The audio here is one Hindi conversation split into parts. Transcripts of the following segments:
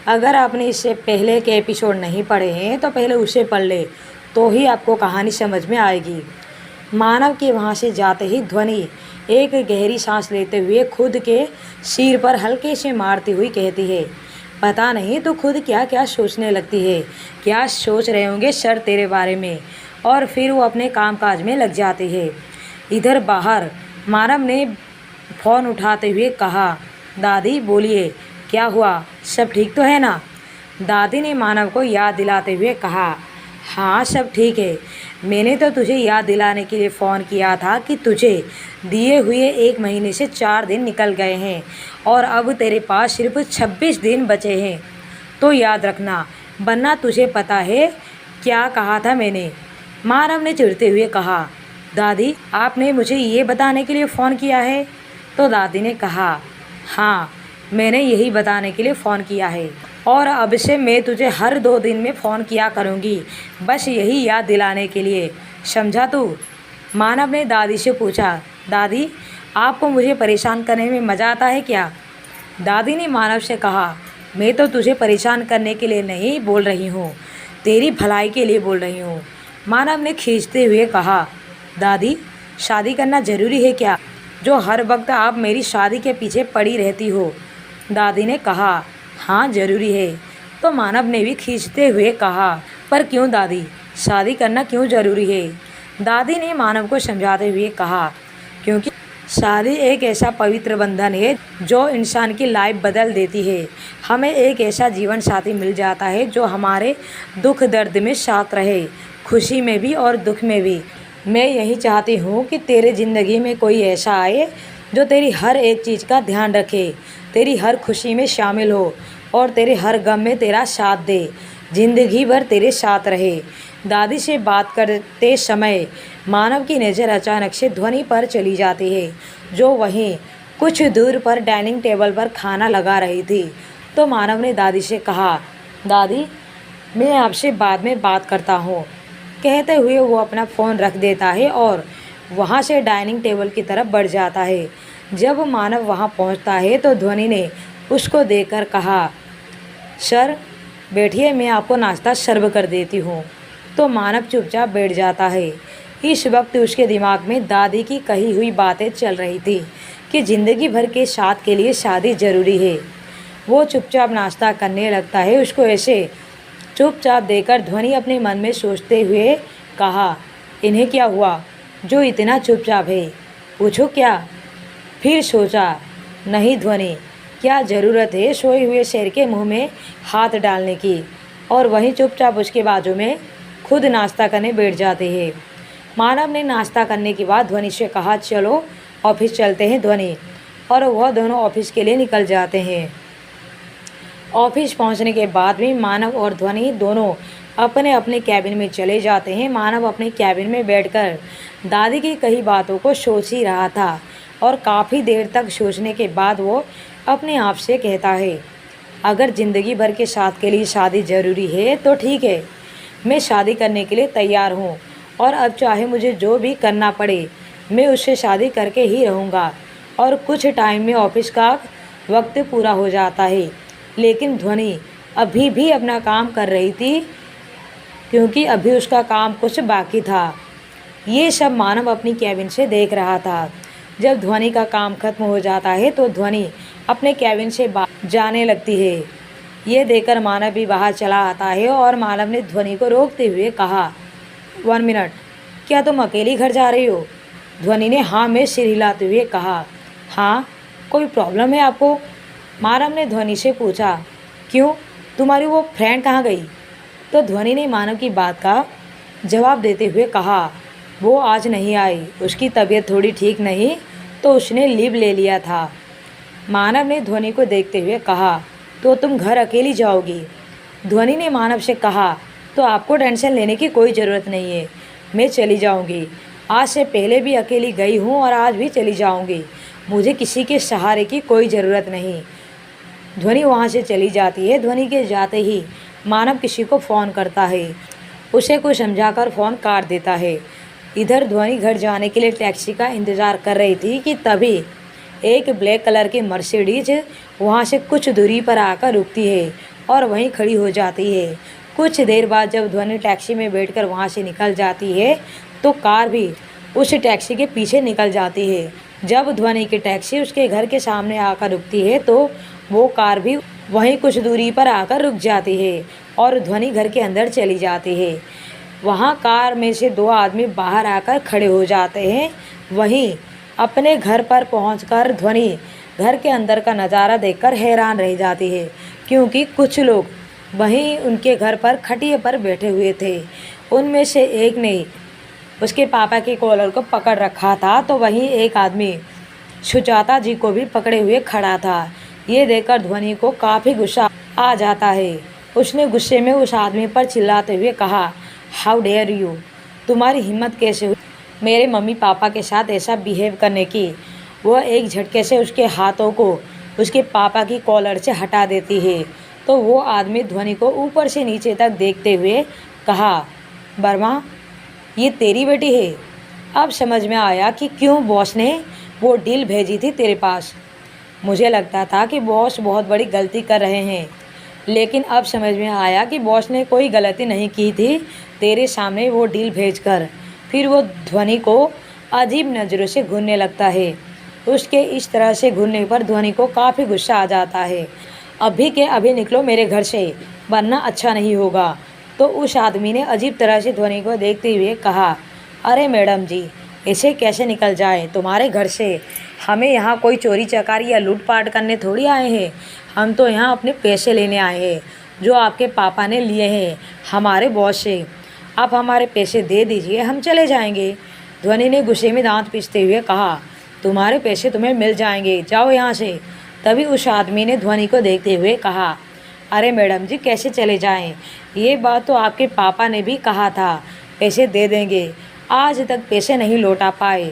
अगर आपने इससे पहले के एपिसोड नहीं पढ़े हैं तो पहले उसे पढ़ ले, तो ही आपको कहानी समझ में आएगी। मानव के वहाँ से जाते ही ध्वनि एक गहरी सांस लेते हुए खुद के सिर पर हल्के से मारती हुई कहती है, पता नहीं तो खुद क्या क्या सोचने लगती है। क्या सोच रहे होंगे सर तेरे बारे में। और फिर वो अपने कामकाज में लग जाती है। इधर बाहर मानव ने फ़ोन उठाते हुए कहा, दादी बोलिए, क्या हुआ, सब ठीक तो है ना। दादी ने मानव को याद दिलाते हुए कहा, हाँ सब ठीक है। मैंने तो तुझे याद दिलाने के लिए फ़ोन किया था कि तुझे दिए हुए 1 महीने से 4 दिन निकल गए हैं और अब तेरे पास सिर्फ 26 दिन बचे हैं। तो याद रखना, वरना तुझे पता है क्या कहा था मैंने। मानव ने चिढ़ते हुए कहा, दादी आपने मुझे ये बताने के लिए फ़ोन किया है। तो दादी ने कहा, हाँ मैंने यही बताने के लिए फ़ोन किया है और अब से मैं तुझे हर 2 दिन में फ़ोन किया करूँगी, बस यही याद दिलाने के लिए, समझा तू। मानव ने दादी से पूछा, दादी आपको मुझे परेशान करने में मज़ा आता है क्या। दादी ने मानव से कहा, मैं तो तुझे परेशान करने के लिए नहीं बोल रही हूँ, तेरी भलाई के लिए बोल रही हूँ। मानव ने खींचते हुए कहा, दादी शादी करना ज़रूरी है क्या, जो हर वक्त आप मेरी शादी के पीछे पड़ी रहती हो। दादी ने कहा, हाँ ज़रूरी है। तो मानव ने भी खींचते हुए कहा, पर क्यों दादी, शादी करना क्यों ज़रूरी है। दादी ने मानव को समझाते हुए कहा, क्योंकि शादी एक ऐसा पवित्र बंधन है जो इंसान की लाइफ बदल देती है। हमें एक ऐसा जीवन साथी मिल जाता है जो हमारे दुख दर्द में साथ रहे, खुशी में भी और दुख में भी। मैं यही चाहती हूँ कि तेरे ज़िंदगी में कोई ऐसा आए जो तेरी हर एक चीज़ का ध्यान रखे, तेरी हर खुशी में शामिल हो और तेरे हर गम में तेरा साथ दे, ज़िंदगी भर तेरे साथ रहे। दादी से बात करते समय मानव की नज़र अचानक से ध्वनि पर चली जाती है, जो वहीं कुछ दूर पर डाइनिंग टेबल पर खाना लगा रही थी। तो मानव ने दादी से कहा, दादी मैं आपसे बाद में बात करता हूँ। कहते हुए वो अपना फ़ोन रख देता है और वहाँ से डाइनिंग टेबल की तरफ बढ़ जाता है। जब मानव वहाँ पहुँचता है तो ध्वनि ने उसको देखकर कहा, सर बैठिए, मैं आपको नाश्ता सर्व कर देती हूँ। तो मानव चुपचाप बैठ जाता है। इस वक्त उसके दिमाग में दादी की कही हुई बातें चल रही थी कि ज़िंदगी भर के साथ के लिए शादी ज़रूरी है। वो चुपचाप नाश्ता करने लगता है। उसको ऐसे चुपचाप देखकर ध्वनि अपने मन में सोचते हुए कहा, इन्हें क्या हुआ जो इतना चुपचाप है, पूछो क्या। फिर सोचा, नहीं ध्वनि, क्या ज़रूरत है सोए हुए शेर के मुंह में हाथ डालने की। और वहीं चुपचाप उसके बाजू में खुद नाश्ता करने बैठ जाते हैं। मानव ने नाश्ता करने के बाद ध्वनि से कहा, चलो ऑफिस चलते हैं ध्वनि। और वह दोनों ऑफिस के लिए निकल जाते हैं। ऑफिस पहुंचने के बाद भी मानव और ध्वनि दोनों अपने अपने कैबिन में चले जाते हैं। मानव अपने कैबिन में बैठकर दादी की कई बातों को सोच ही रहा था और काफ़ी देर तक सोचने के बाद वो अपने आप से कहता है, अगर ज़िंदगी भर के साथ के लिए शादी ज़रूरी है तो ठीक है, मैं शादी करने के लिए तैयार हूँ और अब चाहे मुझे जो भी करना पड़े मैं उससे शादी करके ही रहूँगा। और कुछ टाइम में ऑफिस का वक्त पूरा हो जाता है, लेकिन ध्वनि अभी भी अपना काम कर रही थी क्योंकि अभी उसका काम कुछ बाकी था। ये सब मानव अपनी कैबिन से देख रहा था। जब ध्वनि का काम खत्म हो जाता है तो ध्वनि अपने कैबिन से जाने लगती है। ये देखकर मानव भी बाहर चला आता है और मानव ने ध्वनि को रोकते हुए कहा, 1 मिनट, क्या तुम अकेली घर जा रही हो। ध्वनि ने हाँ में सिर हिलाते हुए कहा, हाँ कोई प्रॉब्लम है आपको। मानव ने ध्वनि से पूछा, क्यों, तुम्हारी वो फ्रेंड कहाँ गई। तो ध्वनि ने मानव की बात का जवाब देते हुए कहा, वो आज नहीं आई, उसकी तबीयत थोड़ी ठीक नहीं तो उसने लीव ले लिया था। मानव ने ध्वनि को देखते हुए कहा, तो तुम घर अकेली जाओगी। ध्वनि ने मानव से कहा, तो आपको टेंशन लेने की कोई ज़रूरत नहीं है, मैं चली जाऊंगी। आज से पहले भी अकेली गई हूँ और आज भी चली जाऊंगी। मुझे किसी के सहारे की कोई ज़रूरत नहीं। ध्वनि वहाँ से चली जाती है। ध्वनि के जाते ही मानव किसी को फ़ोन करता है। उसे कुछ समझाकर फ़ोन काट देता है। इधर ध्वनि घर जाने के लिए टैक्सी का इंतज़ार कर रही थी कि तभी एक ब्लैक कलर की मर्सिडीज वहाँ से कुछ दूरी पर आकर रुकती है और वहीं खड़ी हो जाती है। कुछ देर बाद जब ध्वनि टैक्सी में बैठकर वहाँ से निकल जाती है तो कार भी उस टैक्सी के पीछे निकल जाती है। जब ध्वनि की टैक्सी उसके घर के सामने आकर रुकती है तो वो कार भी वहीं कुछ दूरी पर आकर रुक जाती है और ध्वनि घर के अंदर चली जाती है। वहाँ कार में से दो आदमी बाहर आकर खड़े हो जाते हैं। वहीं अपने घर पर पहुंचकर ध्वनि घर के अंदर का नज़ारा देखकर हैरान रह जाती है, क्योंकि कुछ लोग वहीं उनके घर पर खटिया पर बैठे हुए थे। उनमें से एक ने उसके पापा के कॉलर को पकड़ रखा था, तो वहीं एक आदमी सुजाता जी को भी पकड़े हुए खड़ा था। ये देखकर ध्वनि को काफ़ी गुस्सा आ जाता है। उसने गुस्से में उस आदमी पर चिल्लाते हुए कहा, हाउ डेयर यू, तुम्हारी हिम्मत कैसे हुई मेरे मम्मी पापा के साथ ऐसा बिहेव करने की। वह एक झटके से उसके हाथों को उसके पापा की कॉलर से हटा देती है। तो वो आदमी ध्वनि को ऊपर से नीचे तक देखते हुए कहा, वर्मा, ये तेरी बेटी है। अब समझ में आया कि क्यों बॉस ने वो डील भेजी थी तेरे पास। मुझे लगता था कि बॉस बहुत बड़ी गलती कर रहे हैं, लेकिन अब समझ में आया कि बॉस ने कोई गलती नहीं की थी तेरे सामने वो डील भेजकर। फिर वो ध्वनि को अजीब नज़रों से घूरने लगता है। उसके इस तरह से घूरने पर ध्वनि को काफ़ी गुस्सा आ जाता है। अभी के अभी निकलो मेरे घर से, वरना अच्छा नहीं होगा। तो उस आदमी ने अजीब तरह से ध्वनि को देखते हुए कहा, अरे मैडम जी, ऐसे कैसे निकल जाए तुम्हारे घर से। हमें यहाँ कोई चोरी चकारी या लूटपाट करने थोड़ी आए हैं। हम तो यहाँ अपने पैसे लेने आए हैं जो आपके पापा ने लिए हैं हमारे बॉस से। आप हमारे पैसे दे दीजिए, हम चले जाएंगे। ध्वनि ने गुस्से में दांत पीसते हुए कहा, तुम्हारे पैसे तुम्हें मिल जाएंगे, जाओ यहाँ से। तभी उस आदमी ने ध्वनि को देखते हुए कहा, अरे मैडम जी, कैसे चले जाएं? ये बात तो आपके पापा ने भी कहा था, पैसे दे देंगे। आज तक पैसे नहीं लौटा पाए।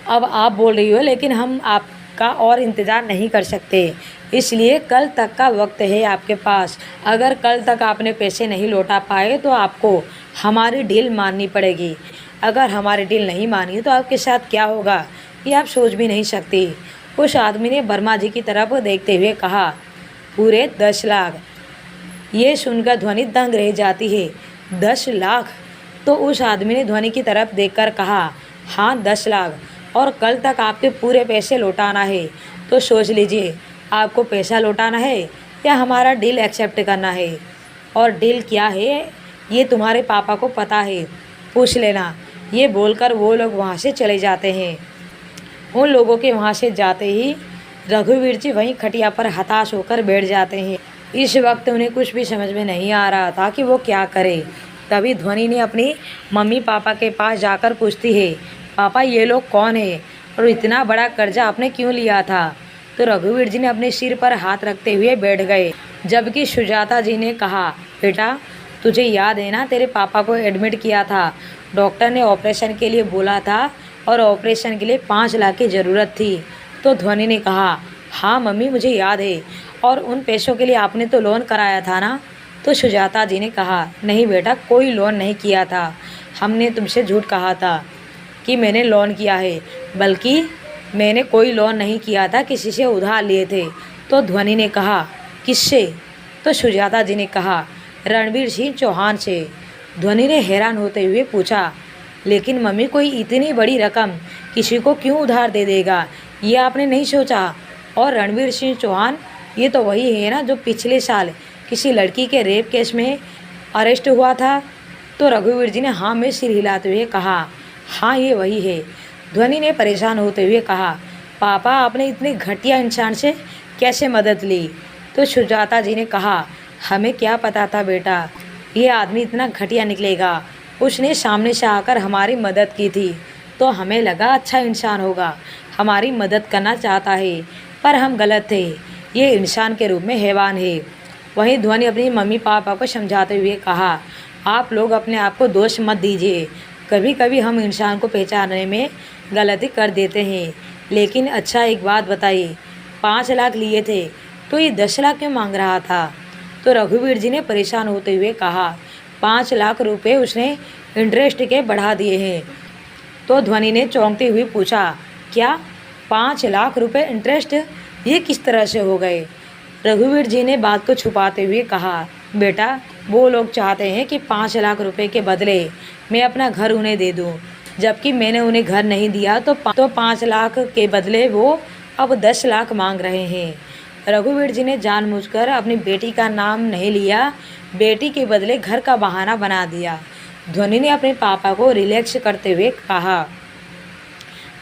अब आप बोल रही हो, लेकिन हम आपका और इंतज़ार नहीं कर सकते, इसलिए कल तक का वक्त है आपके पास। अगर कल तक आपने पैसे नहीं लौटा पाए तो आपको हमारी डील माननी पड़ेगी। अगर हमारी डील नहीं मानी तो आपके साथ क्या होगा ये आप सोच भी नहीं सकती। उस आदमी ने वर्मा जी की तरफ देखते हुए कहा, पूरे 10 लाख। ये सुनकर ध्वनि दंग रह जाती है। 10 लाख? तो उस आदमी ने ध्वनि की तरफ देखकर कहा, हाँ 10 लाख, और कल तक आपके पूरे पैसे लौटाना है। तो सोच लीजिए, आपको पैसा लौटाना है या हमारा डील एक्सेप्ट करना है। और डील क्या है ये तुम्हारे पापा को पता है, पूछ लेना। ये बोलकर वो लोग वहाँ से चले जाते हैं। उन लोगों के वहाँ से जाते ही रघुवीर जी वहीं खटिया पर हताश होकर बैठ जाते हैं। इस वक्त उन्हें कुछ भी समझ में नहीं आ रहा था कि वो क्या करे। तभी ध्वनि ने अपनी मम्मी पापा के पास जाकर पूछती है, पापा ये लोग कौन है और इतना बड़ा कर्जा आपने क्यों लिया था? तो रघुवीर जी ने अपने सिर पर हाथ रखते हुए बैठ गए, जबकि सुजाता जी ने कहा, बेटा तुझे याद है ना, तेरे पापा को एडमिट किया था। डॉक्टर ने ऑपरेशन के लिए बोला था और ऑपरेशन के लिए 5 लाख की ज़रूरत थी। तो ध्वनि ने कहा, हाँ मम्मी मुझे याद है, और उन पैसों के लिए आपने तो लोन कराया था ना? तो सुजाता जी ने कहा, नहीं बेटा, कोई लोन नहीं किया था। हमने तुमसे झूठ कहा था कि मैंने लोन किया है, बल्कि मैंने कोई लोन नहीं किया था, किसी से उधार लिए थे। तो ध्वनि ने कहा, किससे? तो सुजाता जी ने कहा, रणवीर सिंह चौहान से। ध्वनि ने हैरान होते हुए पूछा, लेकिन मम्मी कोई इतनी बड़ी रकम किसी को क्यों उधार दे देगा, ये आपने नहीं सोचा? और रणवीर सिंह चौहान ये तो वही है ना जो पिछले साल किसी लड़की के रेप केस में अरेस्ट हुआ था? तो रघुवीर जी ने हाँ में सिर हिलाते हुए कहा, हाँ ये वही है। ध्वनि ने परेशान होते हुए कहा, पापा आपने इतने घटिया इंसान से कैसे मदद ली? तो सुजाता जी ने कहा, हमें क्या पता था बेटा, ये आदमी इतना घटिया निकलेगा। उसने सामने से आकर हमारी मदद की थी तो हमें लगा अच्छा इंसान होगा, हमारी मदद करना चाहता है, पर हम गलत थे। ये इंसान के रूप में हैवान है। वहीं ध्वनि अपनी मम्मी पापा को समझाते हुए कहा, आप लोग अपने आप को दोष मत दीजिए। कभी कभी हम इंसान को पहचानने में गलती कर देते हैं। लेकिन अच्छा एक बात बताइए, 5 लाख लिए थे तो ये 10 लाख क्यों मांग रहा था? तो रघुवीर जी ने परेशान होते हुए कहा, 5 लाख रुपए उसने इंटरेस्ट के बढ़ा दिए हैं। तो ध्वनि ने चौंकते हुए पूछा, क्या 5 लाख रुपए इंटरेस्ट? ये किस तरह से हो गए? रघुवीर जी ने बात को छुपाते हुए कहा, बेटा वो लोग चाहते हैं कि 5 लाख रुपए के बदले मैं अपना घर उन्हें दे दूं, जबकि मैंने उन्हें घर नहीं दिया तो 5 लाख के बदले वो अब 10 लाख मांग रहे हैं। रघुवीर जी ने जानबूझकर अपनी बेटी का नाम नहीं लिया, बेटी के बदले घर का बहाना बना दिया। ध्वनि ने अपने पापा को रिलैक्स करते हुए कहा,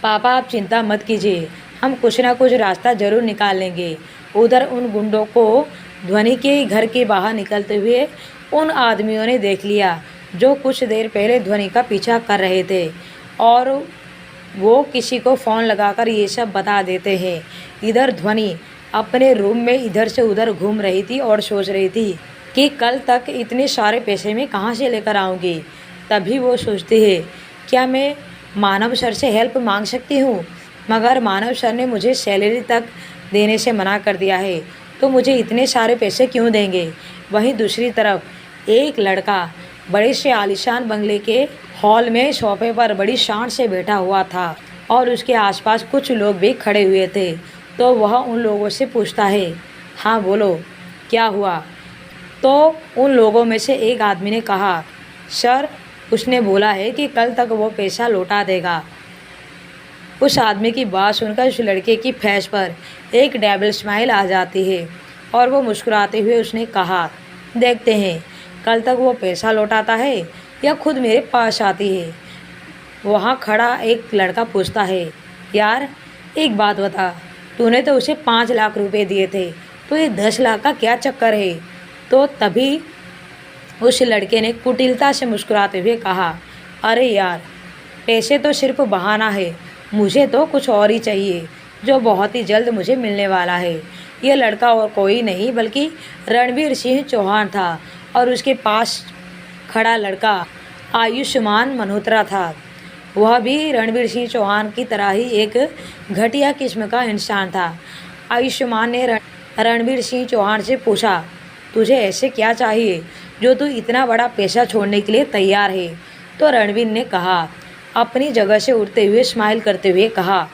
पापा आप चिंता मत कीजिए, हम कुछ ना कुछ रास्ता जरूर निकाल लेंगे। उधर उन गुंडों को ध्वनि के घर के बाहर निकलते हुए उन आदमियों ने देख लिया जो कुछ देर पहले ध्वनि का पीछा कर रहे थे, और वो किसी को फ़ोन लगाकर ये सब बता देते हैं। इधर ध्वनि अपने रूम में इधर से उधर घूम रही थी और सोच रही थी कि कल तक इतने सारे पैसे मैं कहाँ से लेकर आऊँगी। तभी वो सोचती है, क्या मैं मानव सर से हेल्प मांग सकती हूँ, मगर मानव सर ने मुझे सैलरी तक देने से मना कर दिया है, तो मुझे इतने सारे पैसे क्यों देंगे। वहीं दूसरी तरफ एक लड़का बड़े से आलीशान बंगले के हॉल में सोफे पर बड़ी शान से बैठा हुआ था और उसके आसपास कुछ लोग भी खड़े हुए थे। तो वह उन लोगों से पूछता है, हाँ बोलो क्या हुआ। तो उन लोगों में से एक आदमी ने कहा, सर उसने बोला है कि कल तक वो पैसा लौटा देगा। उस आदमी की बात सुनकर उस लड़के की फेस पर एक डेविल स्माइल आ जाती है और वो मुस्कुराते हुए उसने कहा, देखते हैं कल तक वो पैसा लौटाता है या खुद मेरे पास आती है। वहाँ खड़ा एक लड़का पूछता है, यार एक बात बता, तूने तो उसे 5 लाख रुपए दिए थे, तो ये 10 लाख का क्या चक्कर है। तो तभी उस लड़के ने कुटिलता से मुस्कुराते हुए कहा, अरे यार पैसे तो सिर्फ बहाना है, मुझे तो कुछ और ही चाहिए जो बहुत ही जल्द मुझे मिलने वाला है। यह लड़का और कोई नहीं बल्कि रणवीर सिंह चौहान था और उसके पास खड़ा लड़का आयुष्मान मल्होत्रा था। वह भी रणवीर सिंह चौहान की तरह ही एक घटिया किस्म का इंसान था। आयुष्मान ने रणवीर सिंह चौहान से पूछा, तुझे ऐसे क्या चाहिए जो तू इतना बड़ा पैसा छोड़ने के लिए तैयार है। तो रणवीर ने कहा, अपनी जगह से उठते हुए स्माइल करते हुए कहा,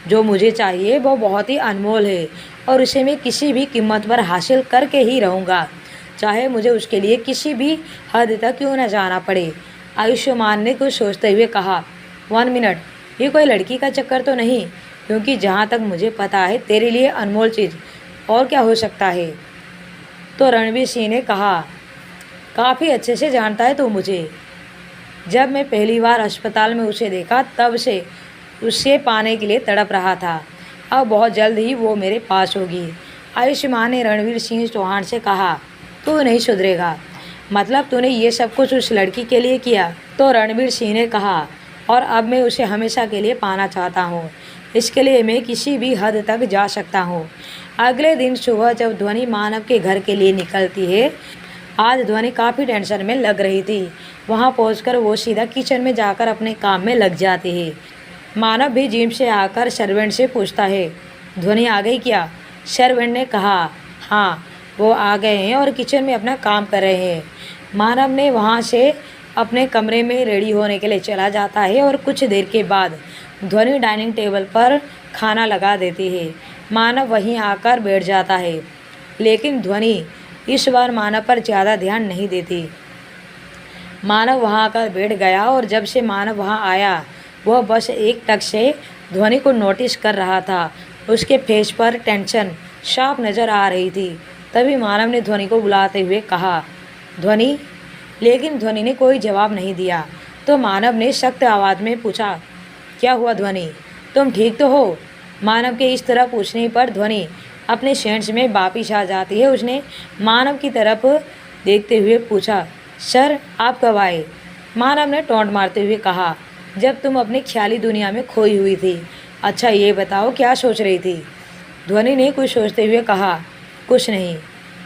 जो मुझे चाहिए वो बहुत ही अनमोल है और उसे मैं किसी भी कीमत पर हासिल करके ही रहूँगा, चाहे मुझे उसके लिए किसी भी हद तक क्यों न जाना पड़े। आयुष्मान ने कुछ सोचते हुए कहा, 1 मिनट, ये कोई लड़की का चक्कर तो नहीं, क्योंकि जहाँ तक मुझे पता है तेरे लिए अनमोल चीज़ और क्या हो सकता है। तो रणवीर सिंह ने कहा, काफ़ी अच्छे से जानता है तू मुझे। जब मैं पहली बार अस्पताल में उसे देखा तब से उसे पाने के लिए तड़प रहा था, अब बहुत जल्द ही वो मेरे पास होगी। आयुष्मान ने रणवीर सिंह चौहान से कहा, तू नहीं सुधरेगा, मतलब तूने ये सब कुछ उस लड़की के लिए किया। तो रणवीर सिंह ने कहा, और अब मैं उसे हमेशा के लिए पाना चाहता हूँ, इसके लिए मैं किसी भी हद तक जा सकता हूँ। अगले दिन सुबह जब ध्वनि मानव के घर के लिए निकलती है, आज ध्वनि काफ़ी टेंशन में लग रही थी। वहाँ पहुंचकर वो सीधा किचन में जाकर अपने काम में लग जाती है। मानव भी जिम से आकर सर्वेंट से पूछता है, ध्वनि आ गई क्या। सर्वेंट ने कहा, हाँ वो आ गए हैं और किचन में अपना काम कर रहे हैं। मानव ने वहाँ से अपने कमरे में रेडी होने के लिए चला जाता है और कुछ देर के बाद ध्वनि डाइनिंग टेबल पर खाना लगा देती है। मानव वहीं आकर बैठ जाता है, लेकिन ध्वनि इस बार मानव पर ज़्यादा ध्यान नहीं देती। मानव वहाँ आकर बैठ गया और जब से मानव वहाँ आया वह बस एक टक से ध्वनि को नोटिस कर रहा था। उसके फेस पर टेंशन साफ नज़र आ रही थी। तभी मानव ने ध्वनि को बुलाते हुए कहा, ध्वनि। लेकिन ध्वनि ने कोई जवाब नहीं दिया। तो मानव ने सख्त आवाज़ में पूछा, क्या हुआ ध्वनि, तुम ठीक तो हो। मानव के इस तरह पूछने पर ध्वनि अपने सेंस में वापिस आ जाती है। उसने मानव की तरफ देखते हुए पूछा, सर आप कब आए। मानव ने टोंट मारते हुए कहा, जब तुम अपनी ख्याली दुनिया में खोई हुई थी। अच्छा ये बताओ क्या सोच रही थी। ध्वनि ने कुछ सोचते हुए कहा, कुछ नहीं।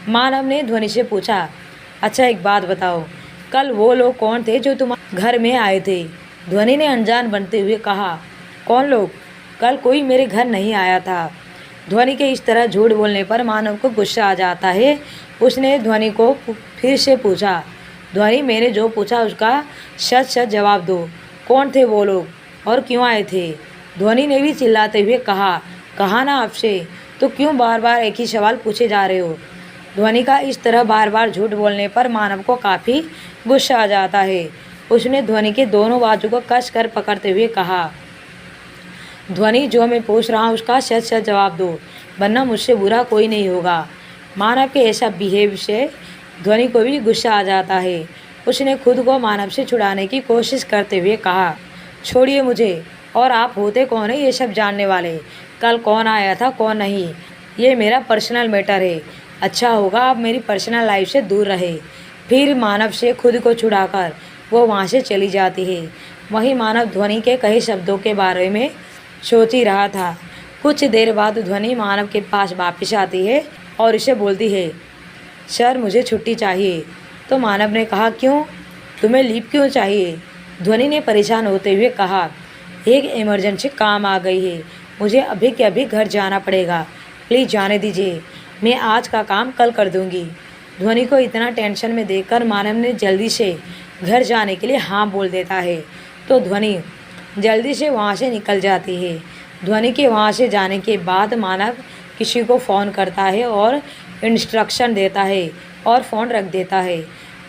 मानव ने ध्वनि से पूछा, अच्छा एक बात बताओ, कल वो लोग कौन थे जो तुम्हारे घर में आए थे। ध्वनि ने अनजान बनते हुए कहा, कौन लोग, कल कोई मेरे घर नहीं आया था। ध्वनि के इस तरह झूठ बोलने पर मानव को गुस्सा आ जाता है। उसने ध्वनि को फिर से पूछा, ध्वनि मैंने जो पूछा उसका सच सच जवाब दो, कौन थे वो लोग और क्यों आए थे। ध्वनि ने भी चिल्लाते हुए कहा ना आपसे, तो क्यों बार बार एक ही सवाल पूछे जा रहे हो। ध्वनि का इस तरह बार बार झूठ बोलने पर मानव को काफ़ी गुस्सा आ जाता है। उसने ध्वनि के दोनों बाजू को कस कर पकड़ते हुए कहा, ध्वनि, जो मैं पूछ रहा हूँ उसका सच सच जवाब दो, वरना मुझसे बुरा कोई नहीं होगा। मानव के ऐसा बिहेव से ध्वनि को भी गुस्सा आ जाता है। उसने खुद को मानव से छुड़ाने की कोशिश करते हुए कहा, छोड़िए मुझे, और आप होते कौन है ये सब जानने वाले? कल कौन आया था कौन नहीं, ये मेरा पर्सनल मैटर है। अच्छा होगा आप मेरी पर्सनल लाइफ से दूर रहे। फिर मानव से खुद को छुड़ाकर वो वहाँ से चली जाती है। वहीं मानव ध्वनि के कई शब्दों के बारे में सोच ही रहा था। कुछ देर बाद ध्वनि मानव के पास वापस आती है और इसे बोलती है, सर मुझे छुट्टी चाहिए। तो मानव ने कहा, क्यों, तुम्हें लीव क्यों चाहिए? ध्वनि ने परेशान होते हुए कहा, एक इमरजेंसी काम आ गई है, मुझे अभी के अभी घर जाना पड़ेगा, प्लीज़ जाने दीजिए, मैं आज का काम कल कर दूंगी। ध्वनि को इतना टेंशन में देखकर मानव ने जल्दी से घर जाने के लिए हाँ बोल देता है। तो ध्वनि जल्दी से वहाँ से निकल जाती है। ध्वनि के वहाँ से जाने के बाद मानव किसी को फ़ोन करता है और इंस्ट्रक्शन देता है और फ़ोन रख देता है।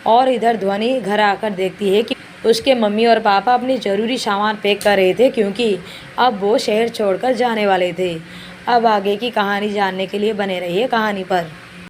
और इधर ध्वनि घर आकर देखती है कि उसके मम्मी और पापा अपनी ज़रूरी सामान पैक कर रहे थे, क्योंकि अब वो शहर छोड़कर जाने वाले थे। अब आगे की कहानी जानने के लिए बने रहिए कहानी पर।